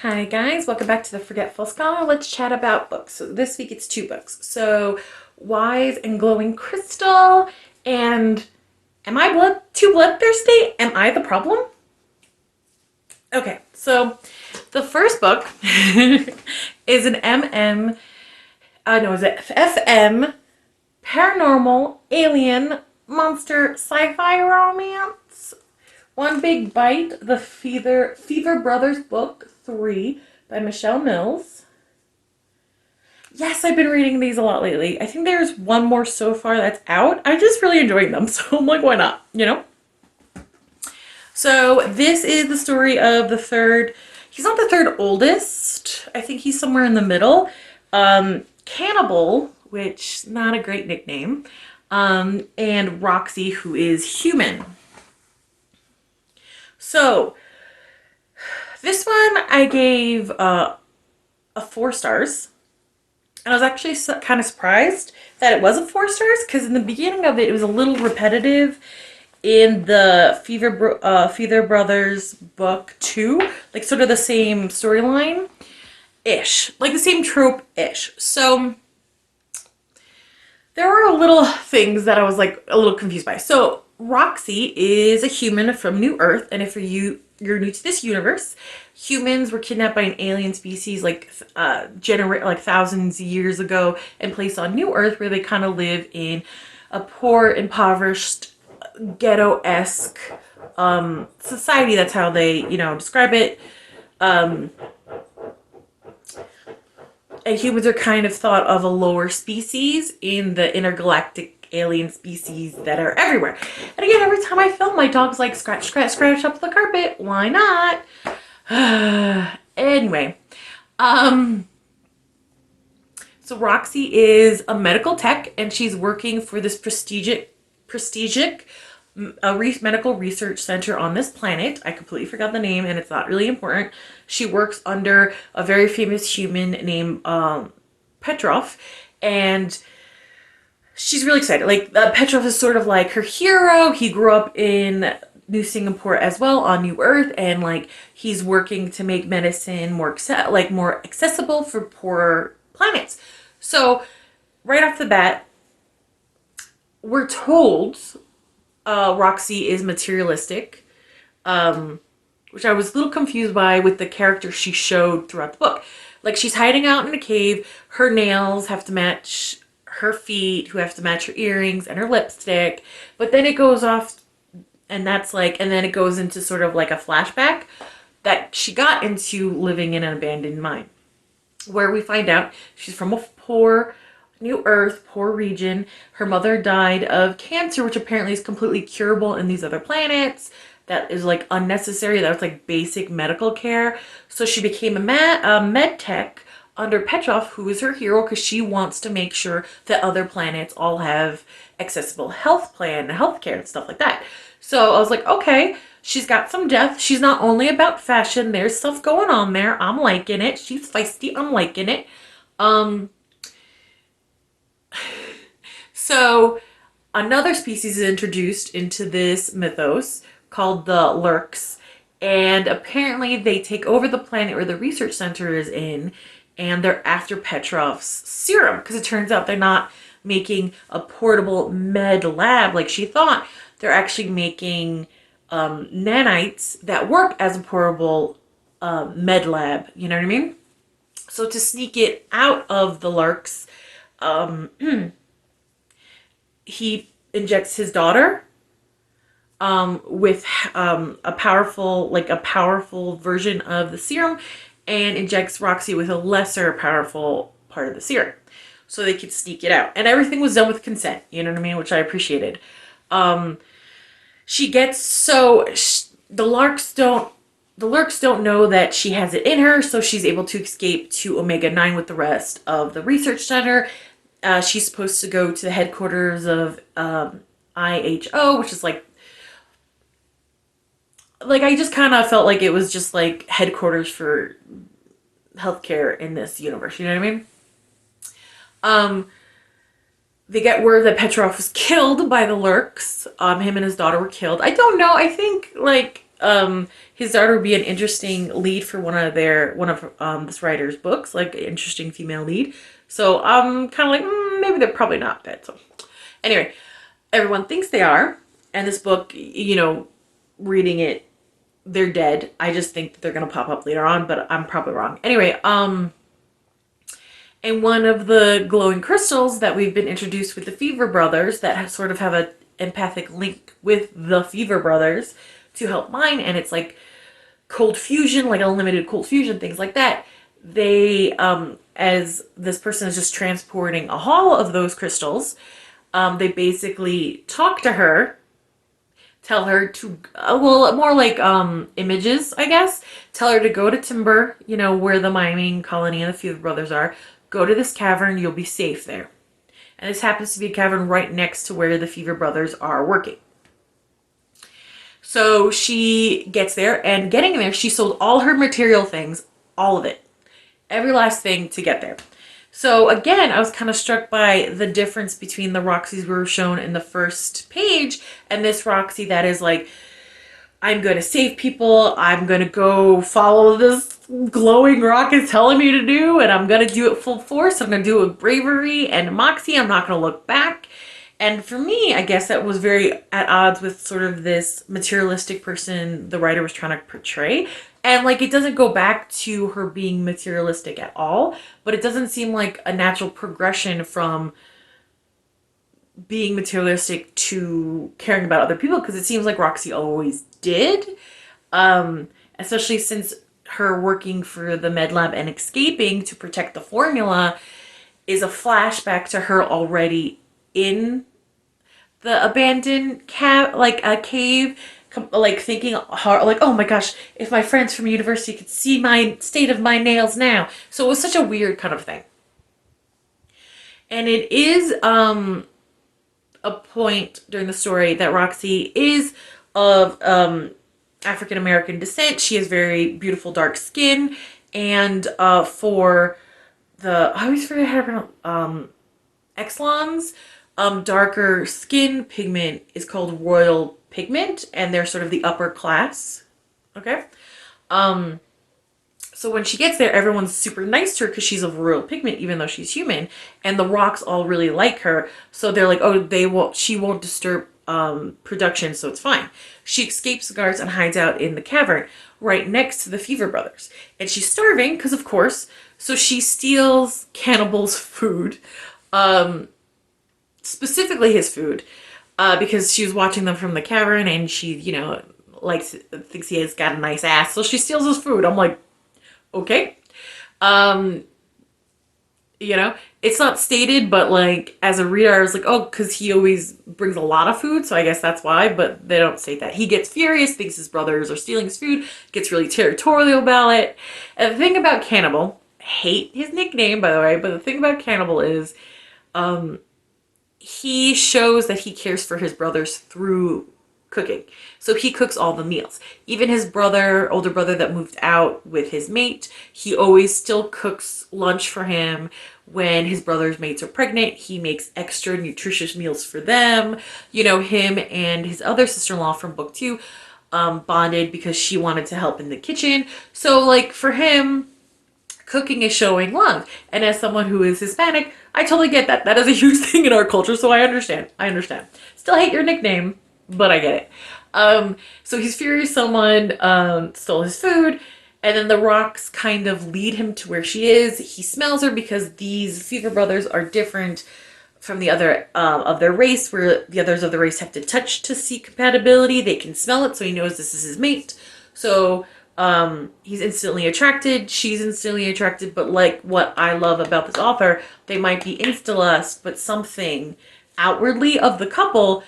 Hi guys, welcome back to the Forgetful Scholar. Let's chat about books. So this week it's two books. So Wise and Glowing Crystal and Am I too bloodthirsty? Am I the problem? Okay, so the first book is an is it FM paranormal alien monster sci-fi romance. One Big Bite, the Fever Brothers Book 3 by Michele Mills. Yes, I've been reading these a lot lately. I think there's one more so far that's out. I'm just really enjoying them, so I'm like, why not? You know? So this is the story of the third, he's not the third oldest. I think he's somewhere in the middle. Cannibal, which not a great nickname, and Roxy, who is human. So this one I gave a 4 stars. And I was actually kind of surprised that it was a 4 stars because in the beginning of it, it was a little repetitive in the Fever Brothers book 2, like sort of the same storyline ish, like the same trope ish. So there were little things that I was like a little confused by. So Roxy is a human from New Earth, and if you're new to this universe, humans were kidnapped by an alien species like thousands of years ago and placed on New Earth, where they kind of live in a poor, impoverished, ghetto-esque society. That's how they, describe it. And humans are kind of thought of a lower species in the intergalactic alien species that are everywhere. And again, every time I film, my dog's like scratch, scratch, scratch up the carpet. Why not? Anyway, so Roxy is a medical tech, and she's working for this prestigious medical research center on this planet. I completely forgot the name, and it's not really important. She works under a very famous human named Petrov, and she's really excited. Like, Petrov is sort of like her hero. He grew up in New Singapore as well on New Earth, and like he's working to make medicine more accessible for poor planets. So right off the bat, we're told Roxy is materialistic, which I was a little confused by with the character she showed throughout the book. Like, she's hiding out in a cave. Her nails have to match her feet, who have to match her earrings and her lipstick. But then it goes off, and then it goes into sort of like a flashback that she got into living in an abandoned mine, where we find out she's from a poor New Earth, poor region. Her mother died of cancer, which apparently is completely curable in these other planets. That is like unnecessary. That was like basic medical care. So she became a med tech under Petrov, who is her hero, because she wants to make sure that other planets all have accessible healthcare and stuff like that. So I was like, okay, she's got some depth. She's not only about fashion. There's stuff going on there. I'm liking it. She's feisty. I'm liking it. So another species is introduced into this mythos called the Lurks, and apparently they take over the planet where the research center is in, and they're after Petrov's serum, because it turns out they're not making a portable med lab like she thought. They're actually making nanites that work as a portable med lab. You know what I mean? So to sneak it out of the Lurks, he injects his daughter with a powerful version of the serum, and injects Roxy with a lesser powerful part of the serum, so they could sneak it out. And everything was done with consent. You know what I mean? Which I appreciated. She gets the Lurks don't know that she has it in her, so she's able to escape to Omega 9 with the rest of the research center. She's supposed to go to the headquarters of IHO, which is like I just kind of felt like it was just like headquarters for healthcare in this universe. You know what I mean? They get word that Petrov was killed by the Lurks. Him and his daughter were killed. I don't know. I think like his daughter would be an interesting lead for one of this writer's books, like an interesting female lead. So I'm kind of like, maybe they're probably not dead. So anyway, everyone thinks they are, and this book, reading it, they're dead. I just think that they're gonna pop up later on, but I'm probably wrong. Anyway, and one of the glowing crystals that we've been introduced with the Fever Brothers that sort of have a empathic link with the Fever Brothers to help mine, and it's like cold fusion, like unlimited cold fusion, things like that. They, as this person is just transporting a haul of those crystals, they basically talk to her, tell her to, well, more like images, I guess. Tell her to go to Timber, where the mining colony and the Fever Brothers are. Go to this cavern, you'll be safe there. And this happens to be a cavern right next to where the Fever Brothers are working. So she gets there, and getting there, she sold all her material things, all of it. Every last thing to get there. So again, I was kind of struck by the difference between the Roxys we were shown in the first page and this Roxy that is like, I'm going to save people, I'm going to go follow this glowing rock is telling me to do, and I'm going to do it full force, I'm going to do it with bravery and moxie, I'm not going to look back. And for me, I guess that was very at odds with sort of this materialistic person the writer was trying to portray. And like, it doesn't go back to her being materialistic at all, but it doesn't seem like a natural progression from being materialistic to caring about other people, because it seems like Roxy always did. Especially since her working for the med lab and escaping to protect the formula is a flashback to her already in the abandoned cave, like thinking hard, like, oh my gosh, if my friends from university could see my state of my nails now. So it was such a weird kind of thing. And it is a point during the story that Roxy is of African American descent. She has very beautiful dark skin, and for the, I always forget how to pronounce Exlons, darker skin pigment is called royal pigment, and they're sort of the upper class. Okay. So when she gets there, everyone's super nice to her because she's of royal pigment, even though she's human. And the rocks all really like her. So they're like, oh, she won't disturb production, so it's fine. She escapes the guards and hides out in the cavern right next to the Fever Brothers. And she's starving, because of course. So she steals Cannibal's food, specifically his food, because she was watching them from the cavern, and she, thinks he has got a nice ass. So she steals his food. I'm like, okay. It's not stated, but like as a reader, I was like, oh, because he always brings a lot of food, so I guess that's why, but they don't state that. He gets furious, thinks his brothers are stealing his food, gets really territorial about it. And the thing about Cannibal, I hate his nickname, by the way, but the thing about Cannibal is he shows that he cares for his brothers through cooking. So he cooks all the meals. Even his older brother that moved out with his mate, he always still cooks lunch for him. When his brother's mates are pregnant, he makes extra nutritious meals for them. Him and his other sister-in-law from book 2 bonded because she wanted to help in the kitchen. So like for him, cooking is showing love. And as someone who is Hispanic, I totally get that. That is a huge thing in our culture, so I understand. Still hate your nickname, but I get it. So he's furious someone stole his food, and then the rocks kind of lead him to where she is. He smells her because these Fever Brothers are different from the other of their race, where the others of the race have to touch to see compatibility. They can smell it, so he knows this is his mate. So he's instantly attracted, she's instantly attracted, but like what I love about this author, they might be insta-lust, but something outwardly of the couple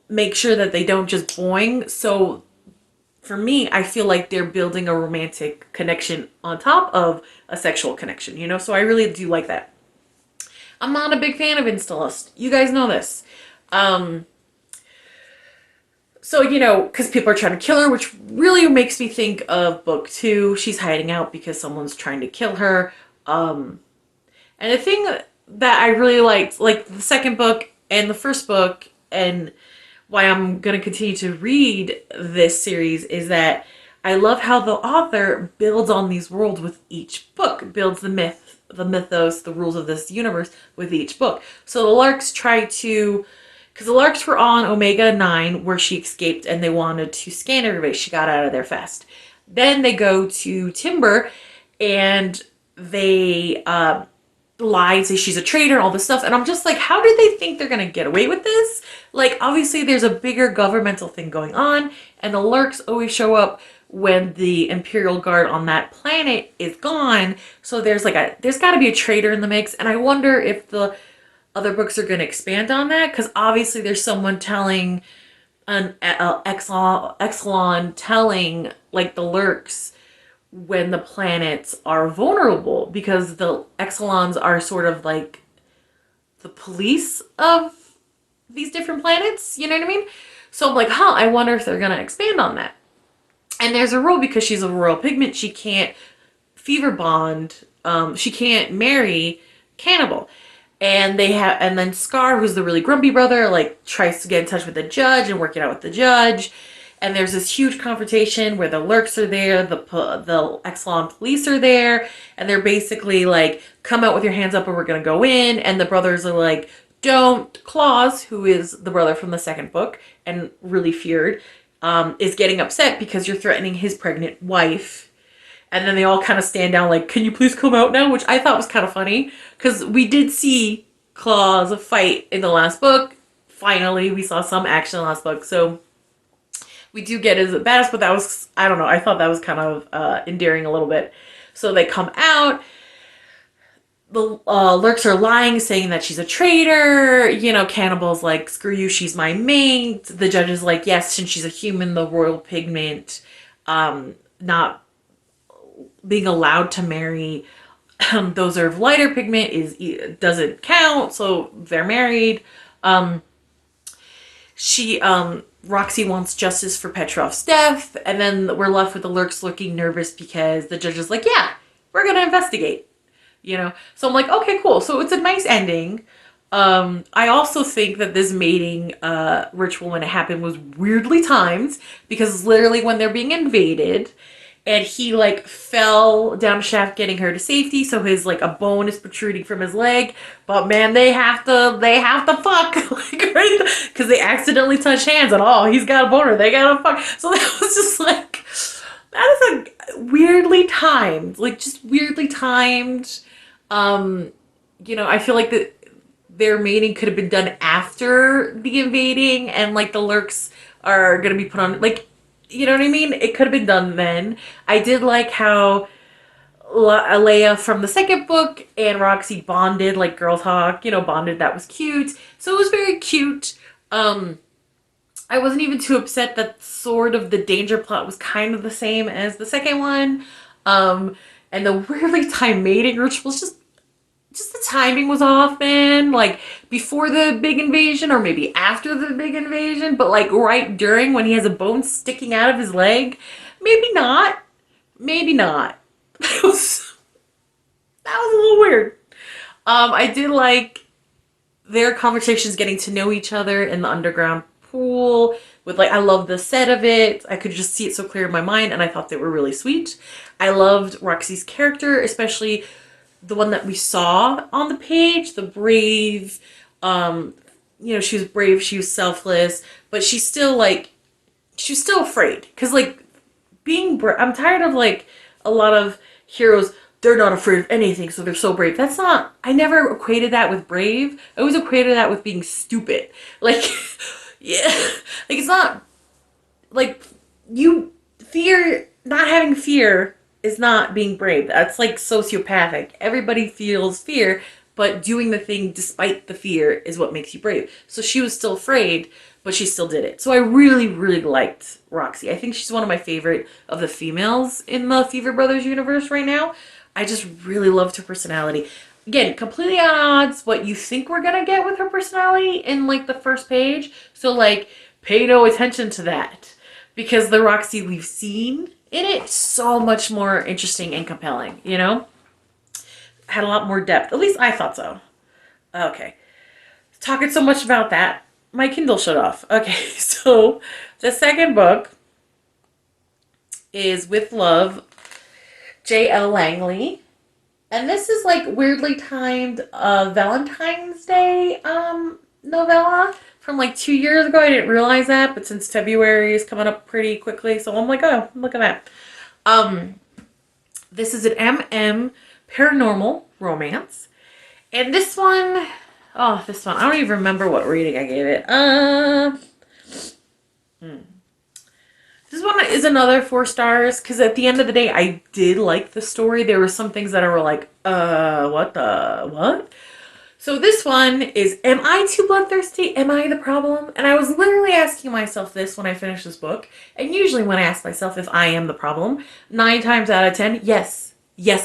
make sure that they don't just boing. So for me, I feel like they're building a romantic connection on top of a sexual connection, so I really do like that. I'm not a big fan of insta-lust. You guys know this. So, because people are trying to kill her, which really makes me think of book 2. She's hiding out because someone's trying to kill her. And the thing that I really liked, like the second book and the first book, and why I'm going to continue to read this series is that I love how the author builds on these worlds with each book, builds the myth, the mythos, the rules of this universe with each book. So the Larks try to, because the Larks were on Omega 9 where she escaped and they wanted to scan everybody. She got out of there fast. Then they go to Timber and they lie, say she's a traitor and all this stuff. And I'm just like, how do they think they're going to get away with this? Like, obviously there's a bigger governmental thing going on, and the Lurks always show up when the Imperial Guard on that planet is gone. So there's got to be a traitor in the mix. And I wonder if the other books are going to expand on that, because obviously there's someone telling an Exelon telling like the Lurks when the planets are vulnerable, because the Exelons are sort of like the police of these different planets, you know what I mean? So I'm like, I wonder if they're gonna expand on that. And there's a rule, because she's a royal pigment, she can't fever bond, she can't marry Cannibal. And then Scar, who's the really grumpy brother, like tries to get in touch with the judge and work it out with the judge. And there's this huge confrontation where the Lurks are there, the Exelon police are there, and they're basically like, come out with your hands up or we're gonna go in. And the brothers are like, don't. Claus, who is the brother from the second book and really feared, is getting upset because you're threatening his pregnant wife. And then they all kind of stand down like, can you please come out now? Which I thought was kind of funny, because we did see Claus fight in the last book. Finally, we saw some action in the last book. So we do get his badass, but that was, I don't know, I thought that was kind of endearing a little bit. So they come out. The Lurks are lying, saying that she's a traitor. You know, Cannibal's like, screw you, she's my mate. The judge is like, yes, since she's a human, the royal pigment, not being allowed to marry those are of lighter pigment doesn't count, so they're married. Roxy wants justice for Petrov's death, and then we're left with the Lurks looking nervous because the judge is like, yeah, we're gonna investigate, you know? So I'm like, okay, cool. So it's a nice ending. I also think that this mating ritual, when it happened, was weirdly timed, because literally when they're being invaded, and he like fell down a shaft getting her to safety, so his like a bone is protruding from his leg. But man, they have to fuck, like, right? Because they accidentally touch hands, and he's got a boner, they gotta fuck. So that was just like, that is like weirdly timed, like just weirdly timed. You know, I feel like their mating could have been done after the invading, and like the Lurks are gonna be put on, like, you know what I mean? It could have been done then. I did like how Alea from the second book and Roxy bonded, like girl talk, you know, bonded. That was cute. So it was very cute. I wasn't even too upset that sort of the danger plot was kind of the same as the second one. And the weirdly timed mating rituals, just the timing was off, man. Like before the big invasion, or maybe after the big invasion, but like right during, when he has a bone sticking out of his leg. Maybe not. Maybe not. That was a little weird. I did like their conversations, getting to know each other in the underground pool with, like, I love the set of it. I could just see it so clear in my mind, and I thought they were really sweet. I loved Roxy's character, especially the one that we saw on the page, the brave, you know, she was brave, she was selfless, but she's still afraid. Cause like being brave, I'm tired of like a lot of heroes, they're not afraid of anything, so they're so brave. That's not, I never equated that with brave. I always equated that with being stupid. Like, yeah, like it's not, like, not having fear is not being brave. That's like sociopathic. Everybody feels fear, but doing the thing despite the fear is what makes you brave. So she was still afraid, but she still did it. So I really, really liked Roxy. I think she's one of my favorite of the females in the Fever Brothers universe right now. I just really loved her personality. Again, completely on odds what you think we're gonna get with her personality in like the first page. So like, pay no attention to that, because the Roxy we've seen in it is so much more interesting and compelling, you know? Had a lot more depth. At least I thought so. Okay. Talking so much about that. my Kindle shut off. Okay, so the second book is With Love, J.L. Langley. And this is like weirdly timed Valentine's Day novella from like 2 years ago. I didn't realize that, but since February is coming up pretty quickly, so I'm like, oh, look at that. This is an MM paranormal romance. And this one, I don't even remember what rating I gave it. This one is another 4 stars because at the end of the day, I did like the story. There were some things that I were like, what? So this one is, am I too bloodthirsty? Am I the problem? And I was literally asking myself this when I finished this book. And usually when I ask myself if I am the problem, 9 times out of 10, yes,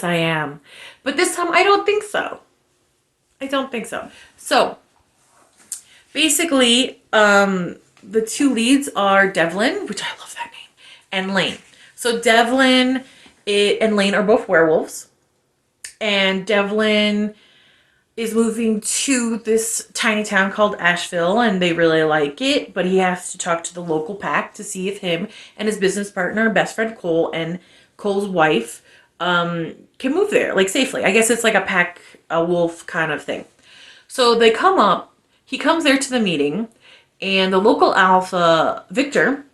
I am. But this time, I don't think so. So, basically, the two leads are Devlin, which I love that name, and Lane. So Devlin and Lane are both werewolves. And Devlin is moving to this tiny town called Asheville, and they really like it, but he has to talk to the local pack to see if him and his business partner, best friend Cole, and Cole's wife can move there, like, safely. I guess it's like a wolf kind of thing. So they come up, he comes there to the meeting, and the local alpha, Victor,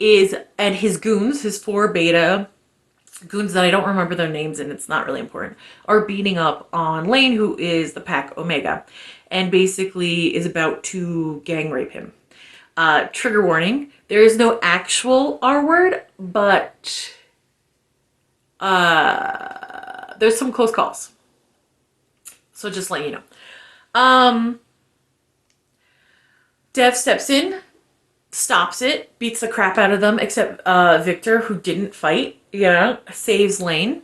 and his goons, his 4 beta goons that I don't remember their names and it's not really important, are beating up on Lane, who is the pack Omega, and basically is about to gang rape him. Trigger warning, there is no actual R word, but there's some close calls. So just let you know. Dev steps in, stops it, beats the crap out of them, except Victor, who didn't fight, saves Lane.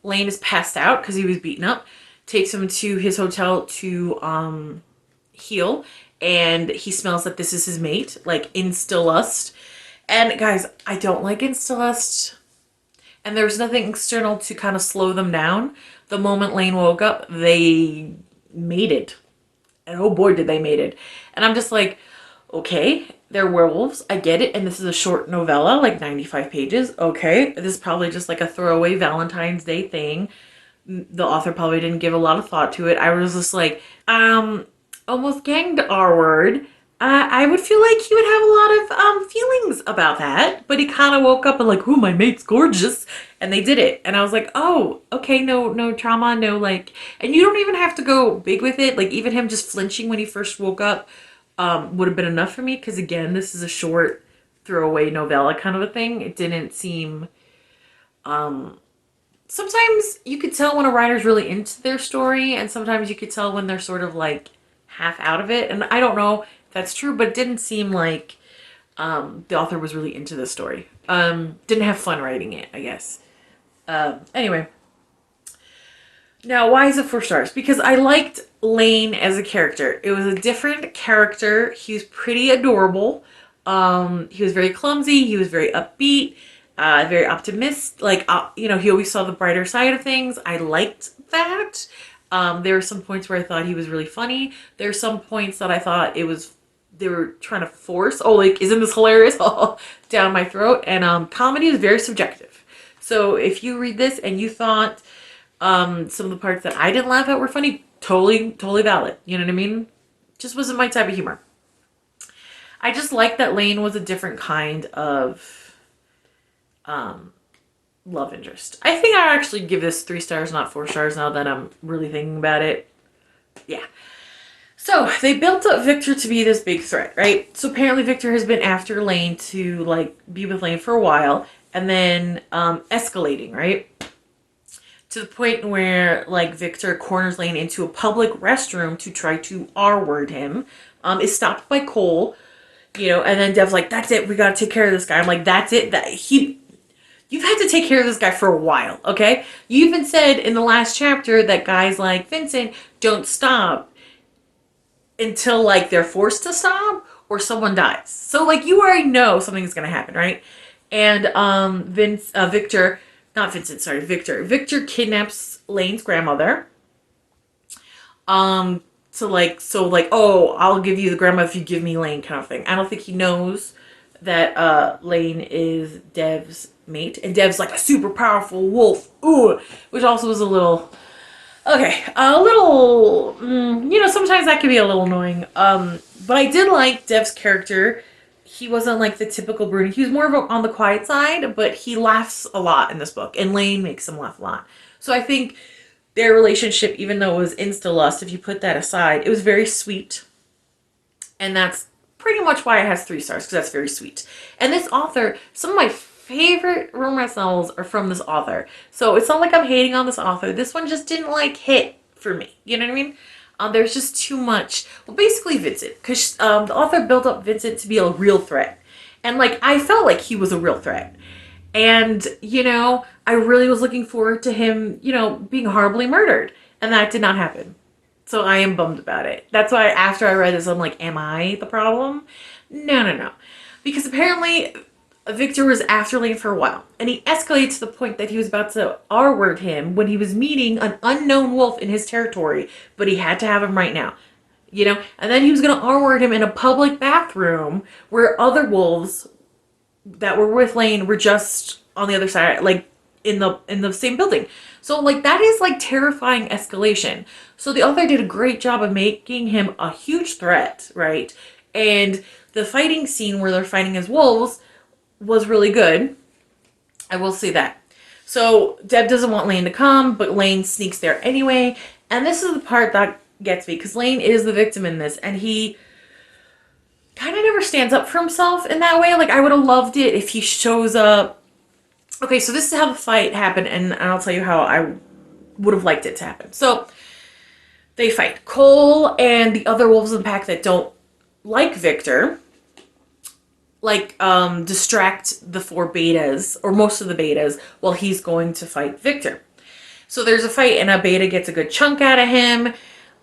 Lane is passed out because he was beaten up, takes him to his hotel to heal, and he smells that this is his mate, like insta-lust. And guys, I don't like insta-lust, and there's nothing external to kind of slow them down. The moment Lane woke up, they mated. And oh boy, did they mated. And I'm just like, okay, they're werewolves. I get it. And this is a short novella, like 95 pages. Okay, this is probably just like a throwaway Valentine's Day thing. The author probably didn't give a lot of thought to it. I was just like, almost ganged R word. I would feel like he would have a lot of feelings about that. But he kind of woke up and like, ooh, my mate's gorgeous. And they did it. And I was like, oh, okay, no trauma, no like, and you don't even have to go big with it. Like even him just flinching when he first woke up would have been enough for me. Because again, this is a short throwaway novella kind of a thing. It didn't seem, sometimes you could tell when a writer's really into their story. And sometimes you could tell when they're sort of like half out of it. And I don't know if that's true, but it didn't seem like the author was really into the story. Didn't have fun writing it, I guess. Anyway. Now, why is it 4 stars? Because I liked Lane as a character. It was a different character. He was pretty adorable. He was very clumsy. He was very upbeat, very optimistic. Like, he always saw the brighter side of things. I liked that. There were some points where I thought he was really funny. There were some points that I thought they were trying to force, isn't this hilarious? Down my throat. And comedy is very subjective. So if you read this and you thought some of the parts that I didn't laugh at were funny, totally valid. You know what I mean? Just wasn't my type of humor. I just liked that Lane was a different kind of love interest. I think I actually give this 3 stars, not 4 stars now that I'm really thinking about it. Yeah. So they built up Victor to be this big threat, right? So apparently Victor has been after Lane to like be with Lane for a while. And then escalating, right? To the point where, like, Victor corners Lane into a public restroom to try to R-word him. Is stopped by Cole, and then Dev's like, that's it, we gotta take care of this guy. I'm like, that's it? You've had to take care of this guy for a while, okay? You even said in the last chapter that guys like Vincent don't stop until, like, they're forced to stop or someone dies. So, like, you already know something's gonna happen, right? And Victor kidnaps Lane's grandmother, to like, so like, oh, I'll give you the grandma if you give me Lane kind of thing. I don't think he knows that Lane is Dev's mate, and Dev's like a super powerful wolf. Ooh, which also was a little okay, a little. Sometimes that can be a little annoying. But I did like Dev's character. He wasn't like the typical brooding. He was more of on the quiet side, but he laughs a lot in this book, and Lane makes him laugh a lot. So I think their relationship, even though it was insta lust, if you put that aside, it was very sweet, and that's pretty much why it has 3 stars, because that's very sweet. And this author, some of my favorite romance novels are from this author, so it's not like I'm hating on this author. This one just didn't like hit for me, you know what I mean? There's just too much. Well, basically Vincent, because the author built up Vincent to be a real threat, and like I felt like he was a real threat. And, I really was looking forward to him, being horribly murdered. And that did not happen. So I am bummed about it. That's why after I read this, I'm like, am I the problem? No, no, no. Because apparently Victor was after Lane for a while. And he escalated to the point that he was about to R-word him when he was meeting an unknown wolf in his territory. But he had to have him right now. And then he was going to R-word him in a public bathroom where other wolves that were with Lane were just on the other side, like in the same building. So like that is like terrifying escalation. So the author did a great job of making him a huge threat, right? And the fighting scene where they're fighting as wolves was really good. I will say that. So Deb doesn't want Lane to come, but Lane sneaks there anyway. And this is the part that gets me, because Lane is the victim in this, and he kind of never stands up for himself in that way. Like, I would have loved it if he shows up. Okay, so this is how the fight happened, and I'll tell you how I would have liked it to happen. So, they fight. Cole and the other wolves in the pack that don't like Victor, like, distract the 4 betas, or most of the betas, while he's going to fight Victor. So there's a fight, and a beta gets a good chunk out of him,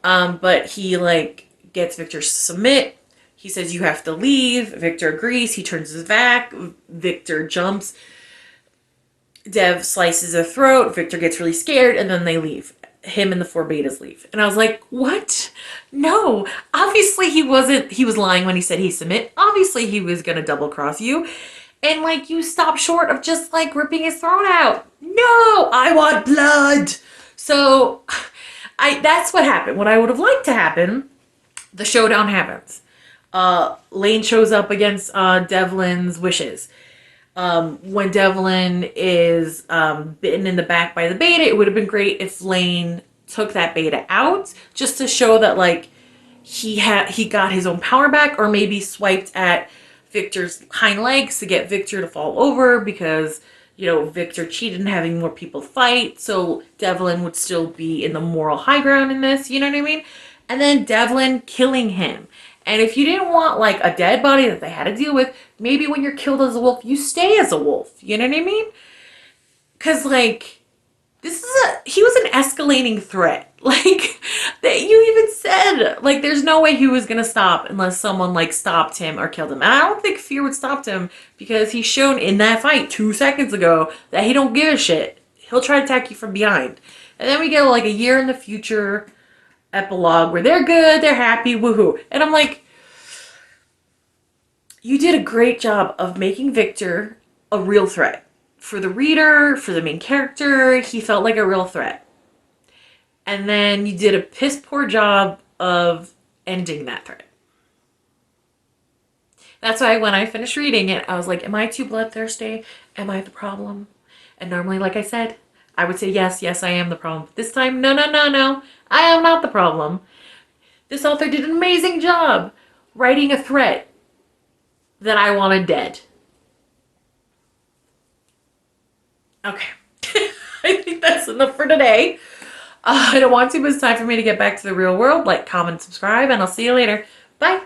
but he, like, gets Victor to submit. He says, you have to leave. Victor agrees. He turns his back. Victor jumps. Dev slices her throat. Victor gets really scared, and then they leave. Him and the 4 betas leave. And I was like, what? No. Obviously he wasn't. He was lying when he said he submit. Obviously he was going to double cross you. And like, you stop short of just like ripping his throat out. No, I want blood. So that's what happened. What I would have liked to happen, the showdown happens. Lane shows up against Devlin's wishes. When Devlin is bitten in the back by the beta, it would have been great if Lane took that beta out, just to show that like he got his own power back, or maybe swiped at Victor's hind legs to get Victor to fall over, because Victor cheated in having more people fight, so Devlin would still be in the moral high ground in this, you know what I mean? And then Devlin killing him. And if you didn't want like a dead body that they had to deal with, maybe when you're killed as a wolf, you stay as a wolf. You know what I mean? Because like, he was an escalating threat. Like, that you even said, like, there's no way he was going to stop unless someone like stopped him or killed him. And I don't think fear would stop him, because he's shown in that fight 2 seconds ago that he don't give a shit. He'll try to attack you from behind. And then we get like a year in the future epilogue where they're good, they're happy, woohoo. And I'm like, you did a great job of making Victor a real threat. For the reader, for the main character, he felt like a real threat. And then you did a piss poor job of ending that threat. That's why when I finished reading it, I was like, am I too bloodthirsty? Am I the problem? And normally, like I said, I would say, yes, I am the problem. But this time, no. I am not the problem. This author did an amazing job writing a threat that I wanted dead. Okay. I think that's enough for today. I don't want to, but it's time for me to get back to the real world. Like, comment, subscribe, and I'll see you later. Bye.